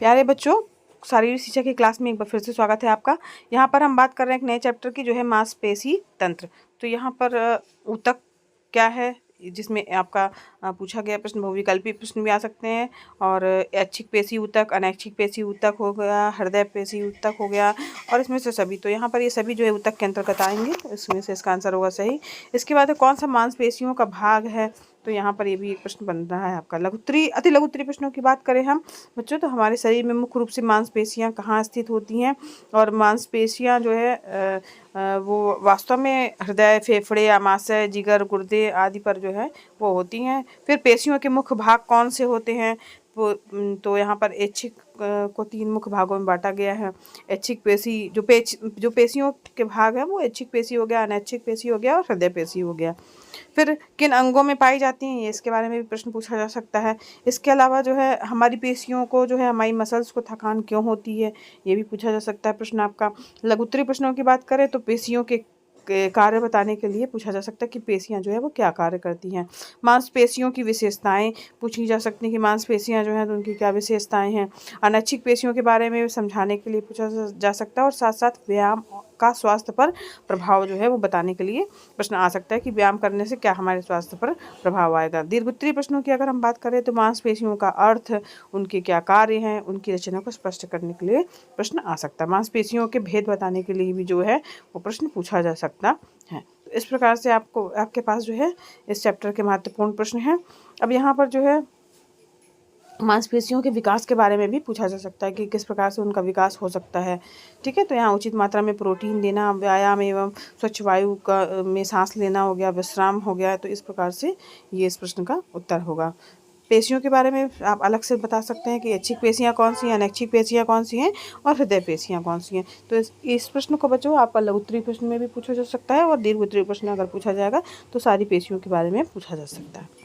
प्यारे बच्चों, शारीरिक शिक्षा की क्लास में एक बार फिर से स्वागत है आपका। यहाँ पर हम बात कर रहे हैं एक नए चैप्टर की, जो है मांसपेशी तंत्र। तो यहाँ पर ऊतक क्या है, जिसमें आपका पूछा गया प्रश्न बहुविकल्पी प्रश्न भी आ सकते हैं। और ऐच्छिक पेशी ऊतक, अनैच्छिक पेशी ऊतक हो गया, हृदय पेशी ऊतक हो गया, और इसमें से सभी। तो यहाँ पर ये सभी जो है ऊतक के अंतर्गत आएंगे, इसमें से इसका आंसर होगा सही। इसके बाद कौन सा मांसपेशियों का भाग है, तो यहाँ पर ये भी एक प्रश्न बन रहा है आपका। लघुत्तरी अति लघुत्तरी प्रश्नों की बात करें हम बच्चों, तो हमारे शरीर में मुख्य रूप से मांसपेशियाँ कहाँ स्थित होती हैं, और मांसपेशियाँ जो है वो वास्तव में हृदय, फेफड़े, आमाशय, जिगर, गुर्दे आदि पर जो है वो होती हैं। फिर पेशियों के मुख्य भाग कौन से होते हैं, तो यहाँ पर ऐच्छिक को 3 मुख्य भागों में बांटा गया है। ऐच्छिक पेशी जो पेशियों के भाग है वो ऐच्छिक पेशी हो गया, अनैच्छिक पेशी हो गया और हृदय पेशी हो गया। फिर किन अंगों में पाई जाती हैं, ये इसके बारे में भी प्रश्न पूछा जा सकता है। इसके अलावा जो है हमारी पेशियों को जो है हमारी मसल्स को थकान क्यों होती है, ये भी पूछा जा सकता है प्रश्न आपका। लघुत्तरी प्रश्नों की बात करें तो पेशियों के कार्य बताने के लिए पूछा जा सकता है कि पेशियां जो है वो क्या कार्य करती हैं। मांसपेशियों की विशेषताएं पूछी जा सकती हैं कि मांसपेशियां जो हैं तो उनकी क्या विशेषताएं हैं। अनैच्छिक पेशियों के बारे में समझाने के लिए पूछा जा सकता है, और साथ साथ व्यायाम का स्वास्थ्य पर प्रभाव जो है वो बताने के लिए प्रश्न आ सकता है कि व्यायाम करने से क्या हमारे स्वास्थ्य पर प्रभाव आएगा। दीर्घोत्तरीय प्रश्नों की अगर हम बात करें तो मांसपेशियों का अर्थ, उनके क्या कार्य हैं, उनकी रचना को स्पष्ट करने के लिए प्रश्न आ सकता है। मांसपेशियों के भेद बताने के लिए भी जो है वो प्रश्न पूछा जा सकता है। तो इस प्रकार से आपके पास जो है इस चैप्टर के महत्वपूर्ण प्रश्न हैं। अब यहाँ पर जो है मांसपेशियों के विकास के बारे में भी पूछा जा सकता है कि किस प्रकार से उनका विकास हो सकता है। ठीक है, तो यहाँ उचित मात्रा में प्रोटीन देना, व्यायाम एवं स्वच्छ वायु का में सांस लेना हो गया, विश्राम हो गया। तो इस प्रकार से ये इस प्रश्न का उत्तर होगा। पेशियों के बारे में आप अलग से बता सकते हैं कि ऐच्छिक पेशियाँ कौन सी हैं, अनैच्छिक पेशियाँ कौन सी हैं, और हृदय पेशियाँ कौन सी हैं। तो इस प्रश्न को बच्चों आपका लघुत्तरीय प्रश्न में भी पूछा जा सकता है, और दीर्घोत्तरीय प्रश्न अगर पूछा जाएगा तो सारी पेशियों के बारे में पूछा जा सकता है।